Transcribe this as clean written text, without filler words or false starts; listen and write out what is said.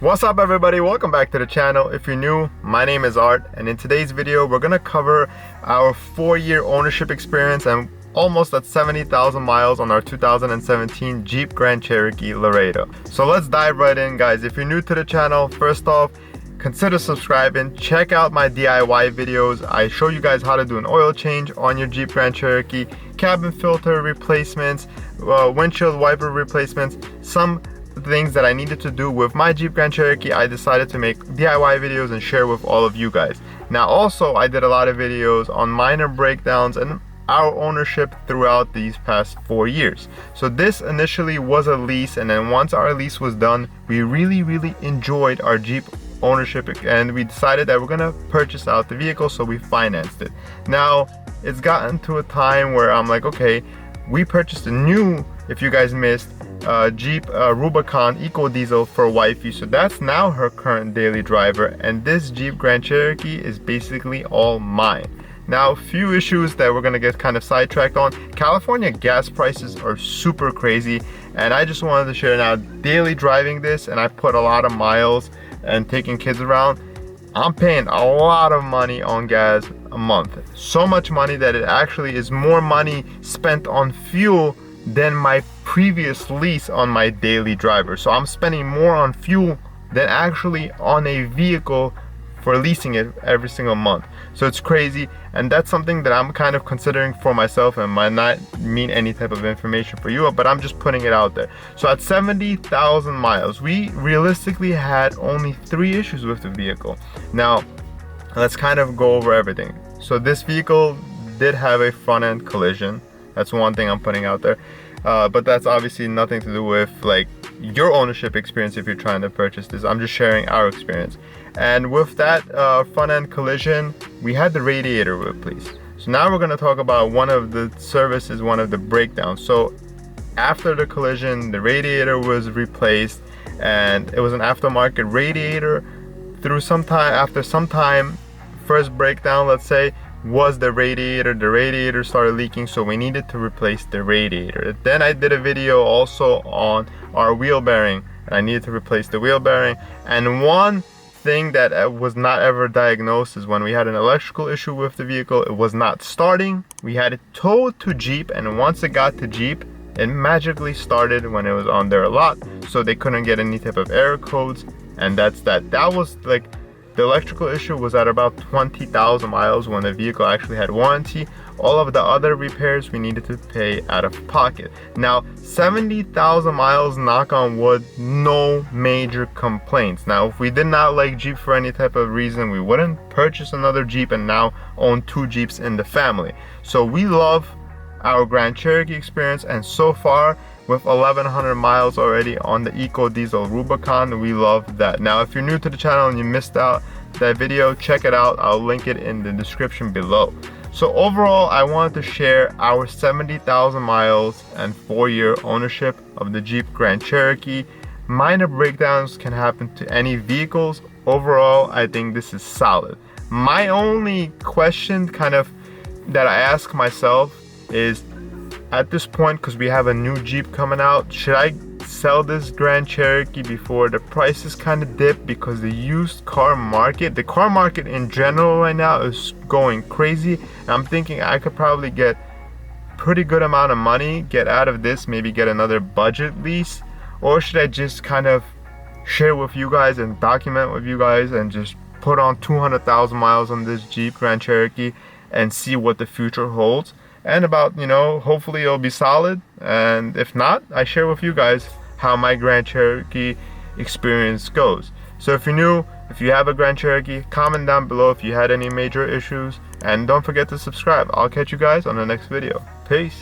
What's up everybody, welcome back to the channel. If you're new, my name is Art, and in today's video we're gonna cover our 4-year ownership experience and almost at 70,000 miles on our 2017 Jeep Grand Cherokee Laredo. So let's dive right in, guys. If you're new to the channel, first off, consider subscribing. Check out my DIY videos. I show you guys how to do an oil change on your Jeep Grand Cherokee, cabin filter replacements, windshield wiper replacements, some things that I needed to do with my Jeep Grand Cherokee. I decided to make DIY videos and share with all of you guys. Now also, I did a lot of videos on minor breakdowns and our ownership throughout these past 4 years. So this initially was a lease, and then once our lease was done, we really enjoyed our Jeep ownership and we decided that we're gonna purchase out the vehicle, so we financed it. Now it's gotten to a time where I'm like, okay, we purchased a new, if you guys missed, Jeep Rubicon Eco Diesel for wifey, so that's now her current daily driver, and this Jeep Grand Cherokee is basically all mine. Now, a few issues that we're gonna get kind of sidetracked on. California gas prices are super crazy, and I just wanted to share now, daily driving this, and I put a lot of miles and taking kids around, I'm paying a lot of money on gas a month. So much money that it actually is more money spent on fuel than my previous lease on my daily driver. So I'm spending more on fuel than actually on a vehicle for leasing it every single month. So it's crazy, and that's something that I'm kind of considering for myself, and might not mean any type of information for you, but I'm just putting it out there. So at 70,000 miles, we realistically had only 3 issues with the vehicle. Now let's kind of go over everything. So this vehicle did have a front end collision. That's one thing I'm putting out there, but that's obviously nothing to do with like your ownership experience if you're trying to purchase this. I'm just sharing our experience. And with that front end collision, we had the radiator replaced. So now we're going to talk about one of the services, one of the breakdowns. So after the collision, the radiator was replaced, and it was an aftermarket radiator. After some time, first breakdown, let's say, was the radiator started leaking, so we needed to replace the radiator. Then I did a video also on our wheel bearing, and I needed to replace the wheel bearing. And one thing that was not ever diagnosed is when we had an electrical issue with the vehicle, it was not starting. We had it towed to Jeep, and once it got to Jeep, it magically started when it was on their lot, so they couldn't get any type of error codes, and that was like, the electrical issue was at about 20,000 miles when the vehicle actually had warranty. All of the other repairs we needed to pay out of pocket. Now 70,000 miles, knock on wood, no major complaints. Now if we did not like Jeep for any type of reason, we wouldn't purchase another Jeep and now own 2 Jeeps in the family. So we love our Grand Cherokee experience, and so far with 1,100 miles already on the Eco Diesel Rubicon, we love that. Now if you're new to the channel and you missed out that video, check it out. I'll link it in the description below. So overall, I wanted to share our 70,000 miles and 4-year ownership of the Jeep Grand Cherokee. Minor breakdowns can happen to any vehicles. Overall, I think this is solid. My only question kind of that I ask myself is, at this point, because we have a new Jeep coming out, should I sell this Grand Cherokee before the prices kind of dip? Because the used car market, the car market in general right now is going crazy, and I'm thinking I could probably get pretty good amount of money, get out of this, maybe get another budget lease. Or should I just kind of share with you guys and document with you guys and just put on 200,000 miles on this Jeep Grand Cherokee and see what the future holds? And about, you know, hopefully it'll be solid, and if not, I share with you guys how my Grand Cherokee experience goes. So if you're new, if you have a Grand Cherokee, comment down below if you had any major issues, and don't forget to subscribe. I'll catch you guys on the next video. Peace.